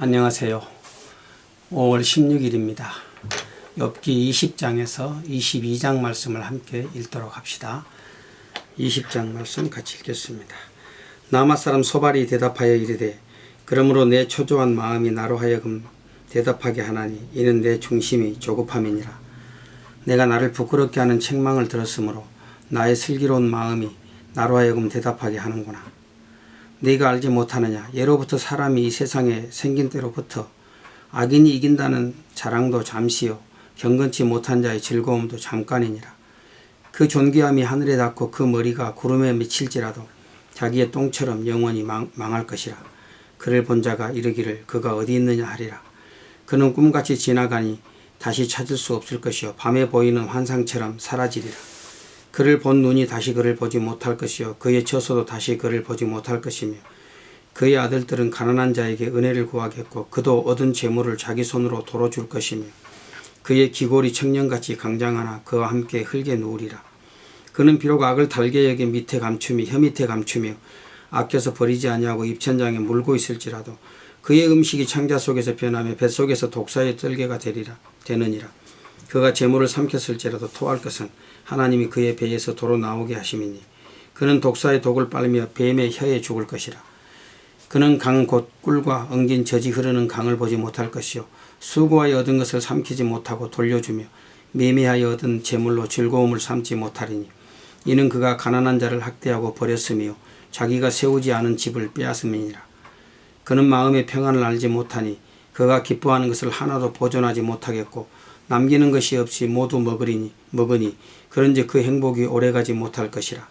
안녕하세요. 5월 16일입니다. 욥기 20장에서 22장 말씀을 함께 읽도록 합시다. 20장 말씀 같이 읽겠습니다. 나맛 사람 소발이 대답하여 이르되 그러므로 내 초조한 마음이 나로 하여금 대답하게 하나니 이는 내 중심이 조급함이니라. 내가 나를 부끄럽게 하는 책망을 들었으므로 나의 슬기로운 마음이 나로 하여금 대답하게 하는구나. 네가 알지 못하느냐. 예로부터 사람이 이 세상에 생긴 때로부터 악인이 이긴다는 자랑도 잠시요 경건치 못한 자의 즐거움도 잠깐이니라. 그 존귀함이 하늘에 닿고 그 머리가 구름에 미칠지라도 자기의 똥처럼 영원히 망할 것이라. 그를 본 자가 이르기를 그가 어디 있느냐 하리라. 그는 꿈같이 지나가니 다시 찾을 수 없을 것이요 밤에 보이는 환상처럼 사라지리라. 그를 본 눈이 다시 그를 보지 못할 것이요 그의 처소도 다시 그를 보지 못할 것이며 그의 아들들은 가난한 자에게 은혜를 구하겠고 그도 얻은 재물을 자기 손으로 도로 줄 것이며 그의 기골이 청년같이 강장하나 그와 함께 흙에 누우리라. 그는 비록 악을 달게 여겨 밑에 감추며 혀 밑에 감추며 아껴서 버리지 아니하고 입천장에 물고 있을지라도 그의 음식이 창자 속에서 변하며 뱃속에서 독사의 뜰개가 되느니라. 그가 재물을 삼켰을지라도 토할 것은 하나님이 그의 배에서 도로 나오게 하심이니 그는 독사의 독을 빨며 뱀의 혀에 죽을 것이라. 그는 강 곧 꿀과 엉긴 젖이 흐르는 강을 보지 못할 것이요 수고하여 얻은 것을 삼키지 못하고 돌려주며 매매하여 얻은 재물로 즐거움을 삼지 못하리니 이는 그가 가난한 자를 학대하고 버렸으며 자기가 세우지 않은 집을 빼앗음이니라. 그는 마음의 평안을 알지 못하니 그가 기뻐하는 것을 하나도 보존하지 못하겠고 남기는 것이 없이 모두 먹으니 그런즉 그 행복이 오래가지 못할 것이라.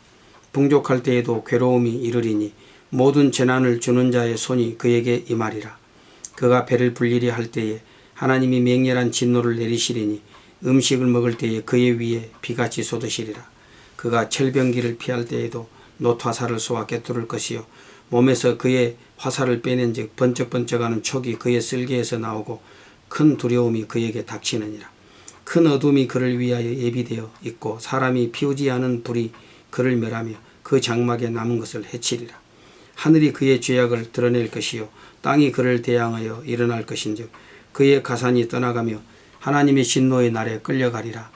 풍족할 때에도 괴로움이 이르리니 모든 재난을 주는 자의 손이 그에게 임하리라. 그가 배를 불리려 할 때에 하나님이 맹렬한 진노를 내리시리니 음식을 먹을 때에 그의 위에 비같이 쏟으시리라. 그가 철병기를 피할 때에도 놋화살을 쏘아 꿰뚫을 것이요 몸에서 그의 화살을 빼낸 즉 번쩍번쩍하는 촉이 그의 쓸개에서 나오고 큰 두려움이 그에게 닥치느니라. 큰 어둠이 그를 위하여 예비되어 있고 사람이 피우지 않은 불이 그를 멸하며 그 장막에 남은 것을 해치리라. 하늘이 그의 죄악을 드러낼 것이요 땅이 그를 대항하여 일어날 것인즉 그의 가산이 떠나가며 하나님의 진노의 날에 끌려가리라.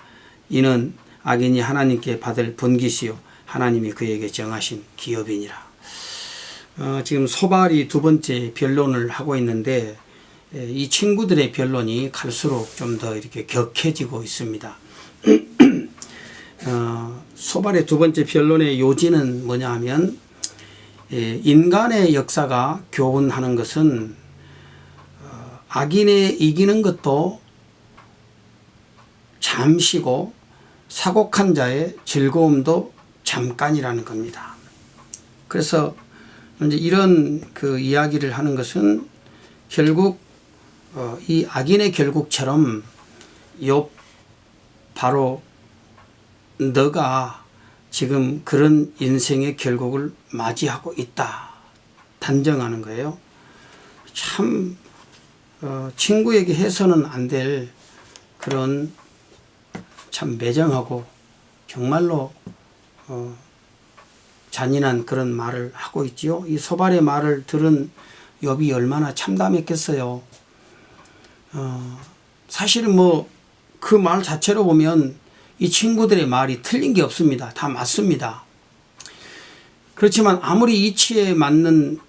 이는 악인이 하나님께 받을 분깃이요 하나님이 그에게 정하신 기업이니라. 지금 소발이 두 번째 변론을 하고 있는데 이 친구들의 변론이 갈수록 좀 더 이렇게 격해지고 있습니다. 소발의 두 번째 변론의 요지는 뭐냐 하면 인간의 역사가 교훈하는 것은 악인에 이기는 것도 잠시고 사곡한 자의 즐거움도 잠깐이라는 겁니다. 그래서 이제 이런 그 이야기를 하는 것은 결국 이 악인의 결국처럼 욥 바로 너가 지금 그런 인생의 결국을 맞이하고 있다 단정하는 거예요. 참 친구에게 해서는 안 될 그런 참 매정하고 정말로 잔인한 그런 말을 하고 있지요. 이 소발의 말을 들은 욥이 얼마나 참담했겠어요. 사실 뭐 그 말 자체로 보면 이 친구들의 말이 틀린 게 없습니다. 다 맞습니다. 그렇지만 아무리 이치에 맞는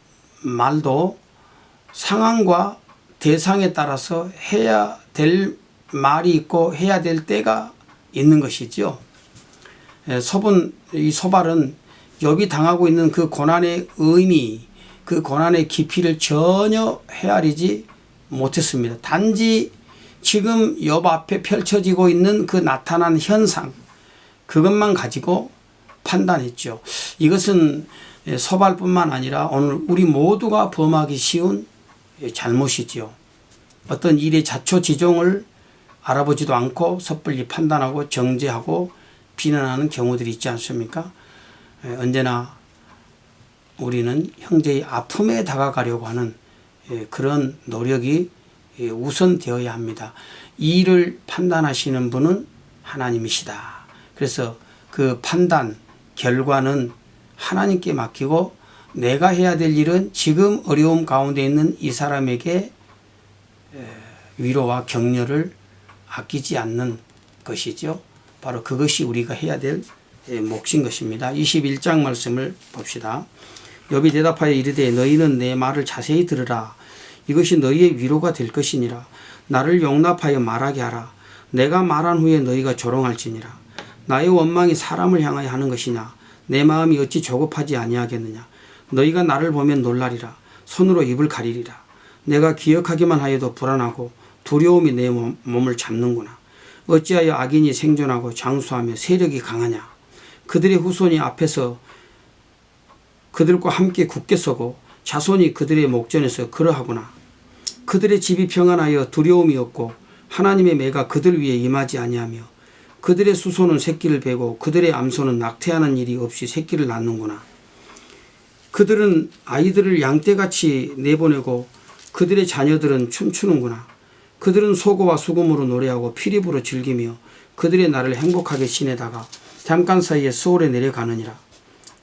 말도 상황과 대상에 따라서 해야 될 말이 있고 해야 될 때가 있는 것이죠. 이 소발은 욥이 당하고 있는 그 고난의 의미, 그 고난의 깊이를 전혀 헤아리지 못했습니다. 단지 지금 욥 앞에 펼쳐지고 있는 그 나타난 현상, 그것만 가지고 판단했죠. 이것은 소발뿐만 아니라 오늘 우리 모두가 범하기 쉬운 잘못이지요. 어떤 일의 자초지종을 알아보지도 않고 섣불리 판단하고 정죄하고 비난하는 경우들이 있지 않습니까? 언제나 우리는 형제의 아픔에 다가가려고 하는 그런 노력이 우선되어야 합니다. 이 일을 판단하시는 분은 하나님이시다. 그래서 그 판단, 결과는 하나님께 맡기고 내가 해야 될 일은 지금 어려움 가운데 있는 이 사람에게 위로와 격려를 아끼지 않는 것이죠. 바로 그것이 우리가 해야 될 몫인 것입니다. 21장 말씀을 봅시다. 욥이 대답하여 이르되 너희는 내 말을 자세히 들으라. 이것이 너희의 위로가 될 것이니라. 나를 용납하여 말하게 하라. 내가 말한 후에 너희가 조롱할지니라. 나의 원망이 사람을 향하여 하는 것이냐. 내 마음이 어찌 조급하지 아니하겠느냐. 너희가 나를 보면 놀라리라. 손으로 입을 가리리라. 내가 기억하기만 하여도 불안하고 두려움이 내 몸을 잡는구나. 어찌하여 악인이 생존하고 장수하며 세력이 강하냐. 그들의 후손이 앞에서 그들과 함께 굳게 서고 자손이 그들의 목전에서 그러하구나. 그들의 집이 평안하여 두려움이 없고 하나님의 매가 그들 위에 임하지 아니하며 그들의 수소는 새끼를 베고 그들의 암소는 낙태하는 일이 없이 새끼를 낳는구나. 그들은 아이들을 양떼같이 내보내고 그들의 자녀들은 춤추는구나. 그들은 소고와 수금으로 노래하고 피리부로 즐기며 그들의 날을 행복하게 지내다가 잠깐 사이에 수월에 내려가느니라.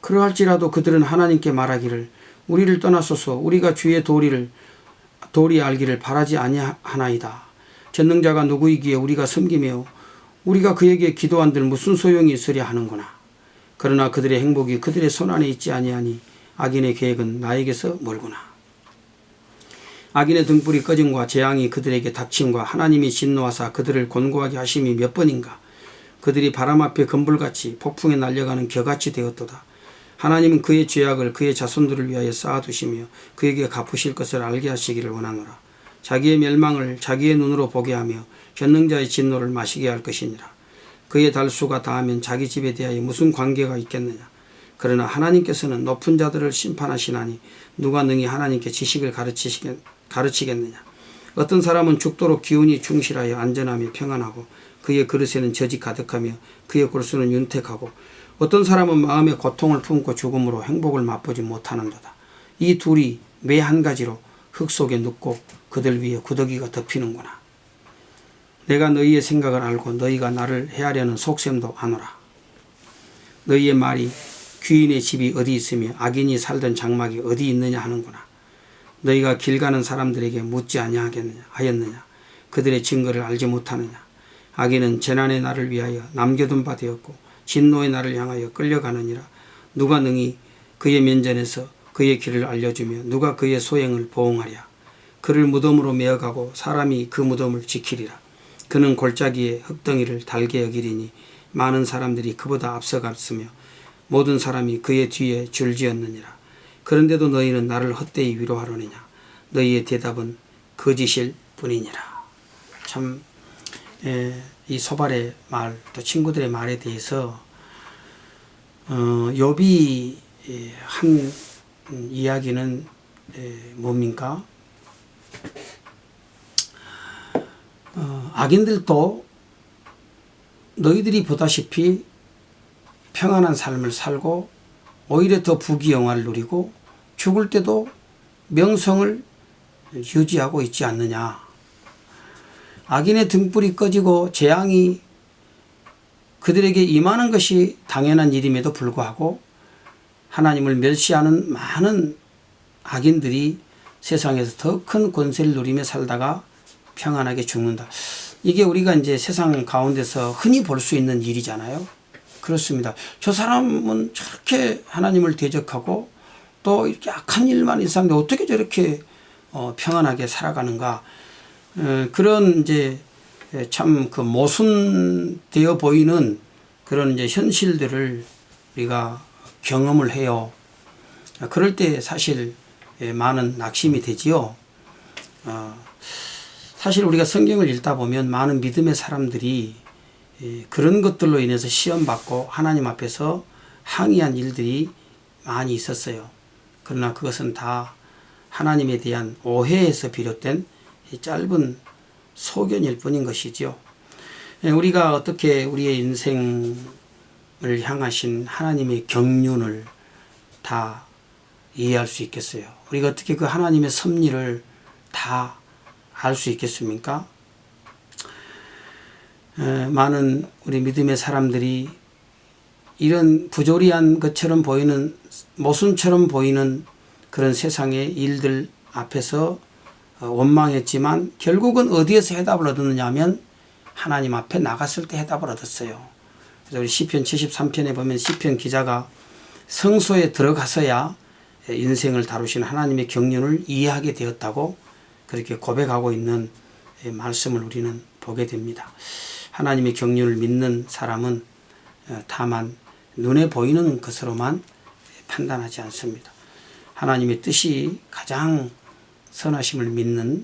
그러할지라도 그들은 하나님께 말하기를 우리를 떠나소서. 우리가 주의 도리 알기를 바라지 아니하나이다. 전능자가 누구이기에 우리가 섬기며 우리가 그에게 기도한들 무슨 소용이 있으랴 하는구나. 그러나 그들의 행복이 그들의 손안에 있지 아니하니 악인의 계획은 나에게서 멀구나. 악인의 등불이 꺼짐과 재앙이 그들에게 닥침과 하나님이 진노하사 그들을 곤고하게 하심이 몇 번인가. 그들이 바람 앞에 금불같이 폭풍에 날려가는 겨같이 되었도다. 하나님은 그의 죄악을 그의 자손들을 위하여 쌓아두시며 그에게 갚으실 것을 알게 하시기를 원하노라. 자기의 멸망을 자기의 눈으로 보게 하며 전능자의 진노를 마시게 할 것이니라. 그의 달수가 다하면 자기 집에 대하여 무슨 관계가 있겠느냐. 그러나 하나님께서는 높은 자들을 심판하시나니 누가 능히 하나님께 지식을 가르치겠느냐. 어떤 사람은 죽도록 기운이 충실하여 안전하며 평안하고 그의 그릇에는 젖이 가득하며 그의 골수는 윤택하고 어떤 사람은 마음에 고통을 품고 죽음으로 행복을 맛보지 못하는도다. 이 둘이 매 한 가지로 흙 속에 눕고 그들 위에 구더기가 덮이는구나. 내가 너희의 생각을 알고 너희가 나를 해하려는 속셈도 아노라. 너희의 말이 귀인의 집이 어디 있으며 악인이 살던 장막이 어디 있느냐 하는구나. 너희가 길 가는 사람들에게 묻지 아니하였느냐. 그들의 증거를 알지 못하느냐. 악인은 재난의 날을 위하여 남겨둔 바 되었고 진노의 날을 향하여 끌려가느니라. 누가 능히 그의 면전에서 그의 길을 알려주며 누가 그의 소행을 보응하랴. 그를 무덤으로 메어가고 사람이 그 무덤을 지키리라. 그는 골짜기에 흙덩이를 달게 여기리니 많은 사람들이 그보다 앞서갔으며 모든 사람이 그의 뒤에 줄지었느니라. 그런데도 너희는 나를 헛되이 위로하려느냐. 너희의 대답은 거짓일 뿐이니라. 참 이 소발의 말, 또 친구들의 말에 대해서 욥이 한 이야기는 뭡니까? 악인들도 너희들이 보다시피 평안한 삶을 살고 오히려 더 부귀영화를 누리고 죽을 때도 명성을 유지하고 있지 않느냐. 악인의 등불이 꺼지고 재앙이 그들에게 임하는 것이 당연한 일임에도 불구하고 하나님을 멸시하는 많은 악인들이 세상에서 더 큰 권세를 누리며 살다가 평안하게 죽는다. 이게 우리가 이제 세상 가운데서 흔히 볼 수 있는 일이잖아요. 그렇습니다. 저 사람은 저렇게 하나님을 대적하고 또 이렇게 악한 일만 있었는데 어떻게 저렇게 평안하게 살아가는가. 그런 이제 참 그 모순되어 보이는 그런 이제 현실들을 우리가 경험을 해요. 그럴 때 사실 많은 낙심이 되지요. 사실 우리가 성경을 읽다 보면 많은 믿음의 사람들이 그런 것들로 인해서 시험받고 하나님 앞에서 항의한 일들이 많이 있었어요. 그러나 그것은 다 하나님에 대한 오해에서 비롯된 짧은 소견일 뿐인 것이죠. 우리가 어떻게 우리의 인생을 향하신 하나님의 경륜을 다 이해할 수 있겠어요? 우리가 어떻게 그 하나님의 섭리를 다 알 수 있겠습니까? 많은 우리 믿음의 사람들이 이런 부조리한 것처럼 보이는 모순처럼 보이는 그런 세상의 일들 앞에서 원망했지만 결국은 어디에서 해답을 얻었느냐 하면 하나님 앞에 나갔을 때 해답을 얻었어요. 그래서 우리 시편 73편에 보면 시편 기자가 성소에 들어가서야 인생을 다루신 하나님의 경륜을 이해하게 되었다고 그렇게 고백하고 있는 말씀을 우리는 보게 됩니다. 하나님의 경륜을 믿는 사람은 다만 눈에 보이는 것으로만 판단하지 않습니다. 하나님의 뜻이 가장 선하심을 믿는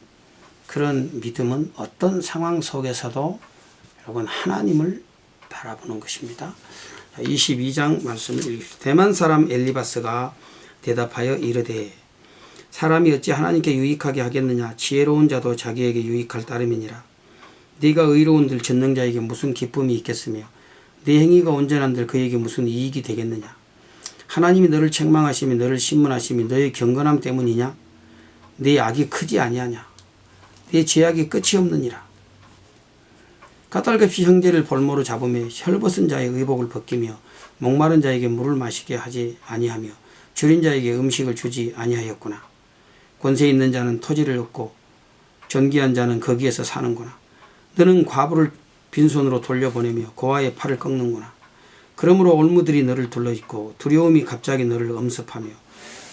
그런 믿음은 어떤 상황 속에서도 여러분 하나님을 바라보는 것입니다. 22장 말씀을 읽습니다. 대만 사람 엘리바스가 대답하여 이르되 사람이 어찌 하나님께 유익하게 하겠느냐. 지혜로운 자도 자기에게 유익할 따름이니라. 네가 의로운들 전능자에게 무슨 기쁨이 있겠으며 네 행위가 온전한들 그에게 무슨 이익이 되겠느냐. 하나님이 너를 책망하시며 너를 신문하시며 너의 경건함 때문이냐. 네 악이 크지 아니하냐. 네 죄악이 끝이 없느니라. 까닭없이 형제를 볼모로 잡으며 혈벗은 자의 의복을 벗기며 목마른 자에게 물을 마시게 하지 아니하며 줄인 자에게 음식을 주지 아니하였구나. 권세 있는 자는 토지를 얻고 존귀한 자는 거기에서 사는구나. 너는 과부를 빈손으로 돌려보내며 고아의 팔을 꺾는구나. 그러므로 올무들이 너를 둘러있고 두려움이 갑자기 너를 엄습하며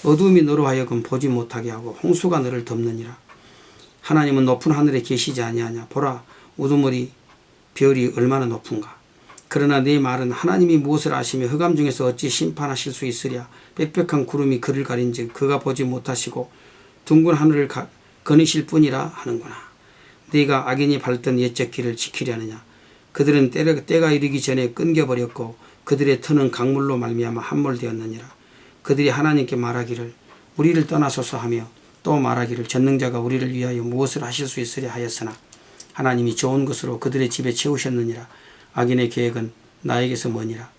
어두움이 너로 하여금 보지 못하게 하고 홍수가 너를 덮느니라. 하나님은 높은 하늘에 계시지 아니하냐. 보라, 우두머리 별이 얼마나 높은가. 그러나 네 말은 하나님이 무엇을 아시며 흑암 중에서 어찌 심판하실 수 있으랴. 빽빽한 구름이 그를 가린즉 그가 보지 못하시고 둥근 하늘을 거니실 뿐이라 하는구나. 네가 악인이 밟던 옛적 길을 지키려느냐. 그들은 때가 이르기 전에 끊겨버렸고 그들의 터는 강물로 말미암아 함몰되었느니라. 그들이 하나님께 말하기를 우리를 떠나소서 하며 또 말하기를 전능자가 우리를 위하여 무엇을 하실 수 있으랴 하였으나 하나님이 좋은 것으로 그들의 집에 채우셨느니라. 악인의 계획은 나에게서 머니라.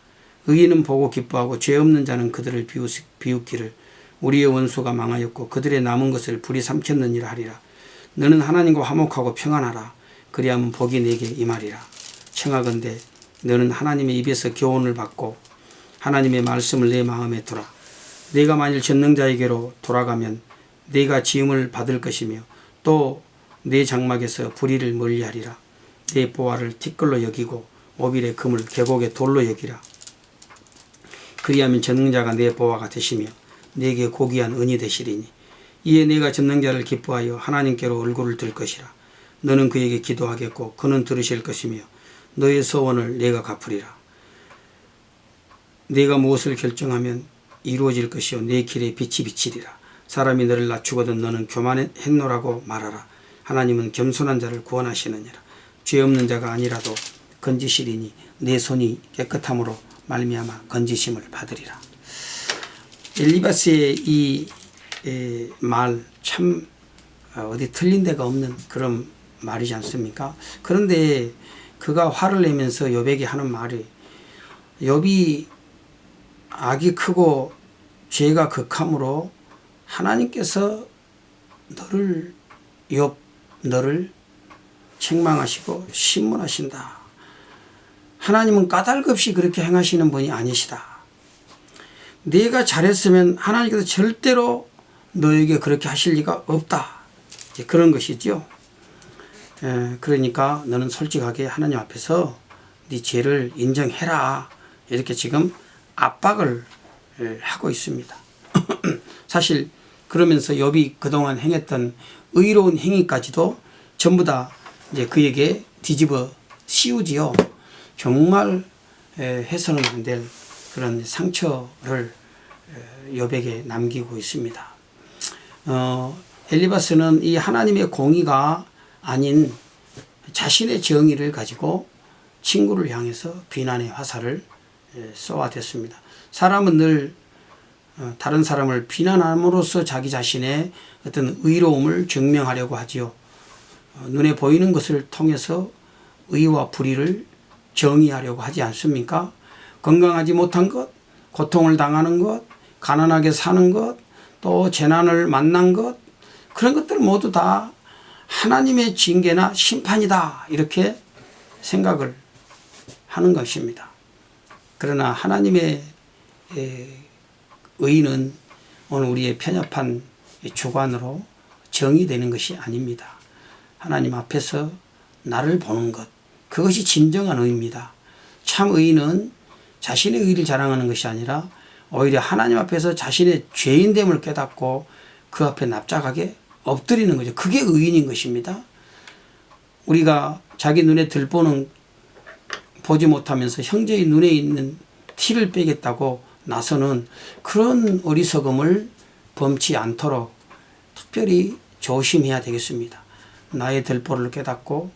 의인은 보고 기뻐하고 죄 없는 자는 그들을 비웃기를 우리의 원수가 망하였고 그들의 남은 것을 불이 삼켰느니라 하리라. 너는 하나님과 화목하고 평안하라. 그리하면 복이 내게 임하리라. 청하건대 너는 하나님의 입에서 교훈을 받고 하나님의 말씀을 내 마음에 두라. 네가 만일 전능자에게로 돌아가면 네가 지음을 받을 것이며 또 네 장막에서 불의를 멀리하리라. 네 보화를 티끌로 여기고 오빌의 금을 계곡의 돌로 여기라. 그리하면 전능자가 내 보화가 되시며 네게 고귀한 은이 되시리니 이에 네가 전능자를 기뻐하여 하나님께로 얼굴을 들 것이라. 너는 그에게 기도하겠고 그는 들으실 것이며 너의 소원을 내가 갚으리라. 네가 무엇을 결정하면 이루어질 것이요 내 길에 빛이 비치리라. 사람이 너를 낮추거든 너는 교만했노라고 말하라. 하나님은 겸손한 자를 구원하시느니라. 죄 없는 자가 아니라도 건지시리니 내 손이 깨끗함으로 말미암아 건지심을 받으리라. 엘리바스의 이 말 참 어디 틀린 데가 없는 그런 말이지 않습니까? 그런데 그가 화를 내면서 욥에게 하는 말이 욥이 악이 크고 죄가 극함으로 하나님께서 너를 책망하시고 신문하신다. 하나님은 까닭없이 그렇게 행하시는 분이 아니시다. 네가 잘했으면 하나님께서 절대로 너에게 그렇게 하실 리가 없다. 이제 그런 것이죠. 그러니까 너는 솔직하게 하나님 앞에서 네 죄를 인정해라. 이렇게 지금 압박을 하고 있습니다. 사실 그러면서 욥이 그동안 행했던 의로운 행위까지도 전부 다 이제 그에게 뒤집어 씌우지요. 정말 해서는 안 될 그런 상처를 욥에게 남기고 있습니다. 엘리바스는 이 하나님의 공의가 아닌 자신의 정의를 가지고 친구를 향해서 비난의 화살을 쏘아댔습니다. 사람은 늘 다른 사람을 비난함으로써 자기 자신의 어떤 의로움을 증명하려고 하지요. 눈에 보이는 것을 통해서 의와 불의를 정의하려고 하지 않습니까? 건강하지 못한 것, 고통을 당하는 것, 가난하게 사는 것, 또 재난을 만난 것, 그런 것들 모두 다 하나님의 징계나 심판이다 이렇게 생각을 하는 것입니다. 그러나 하나님의 의는 오늘 우리의 편협한 주관으로 정이 되는 것이 아닙니다. 하나님 앞에서 나를 보는 것, 그것이 진정한 의입니다. 참 의는 자신의 의를 자랑하는 것이 아니라 오히려 하나님 앞에서 자신의 죄인됨을 깨닫고 그 앞에 납작하게 엎드리는 거죠. 그게 의인인 것입니다. 우리가 자기 눈에 들보는 보지 못하면서 형제의 눈에 있는 티를 빼겠다고 나서는 그런 어리석음을 범치 않도록 특별히 조심해야 되겠습니다. 나의 들보를 깨닫고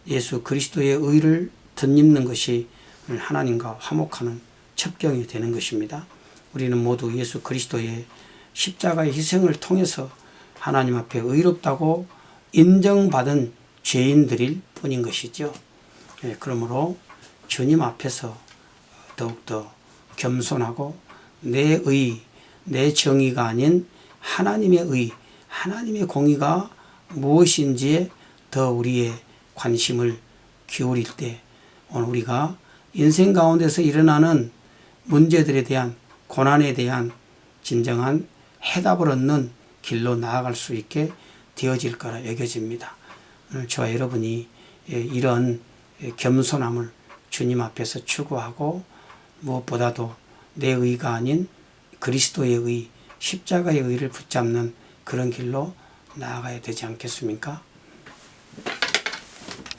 예수 그리스도의 의를 덧입는 것이 하나님과 화목하는 첩경이 되는 것입니다. 우리는 모두 예수 그리스도의 십자가의 희생을 통해서 하나님 앞에 의롭다고 인정받은 죄인들일 뿐인 것이죠. 그러므로 주님 앞에서 더욱더 겸손하고 내 의, 내 정의가 아닌 하나님의 의, 하나님의 공의가 무엇인지에 더 우리의 관심을 기울일 때 오늘 우리가 인생 가운데서 일어나는 문제들에 대한 고난에 대한 진정한 해답을 얻는 길로 나아갈 수 있게 되어질 거라 여겨집니다. 오늘 저와 여러분이 이런 겸손함을 주님 앞에서 추구하고 무엇보다도 내 의가 아닌 그리스도의 의, 십자가의 의를 붙잡는 그런 길로 나아가야 되지 않겠습니까?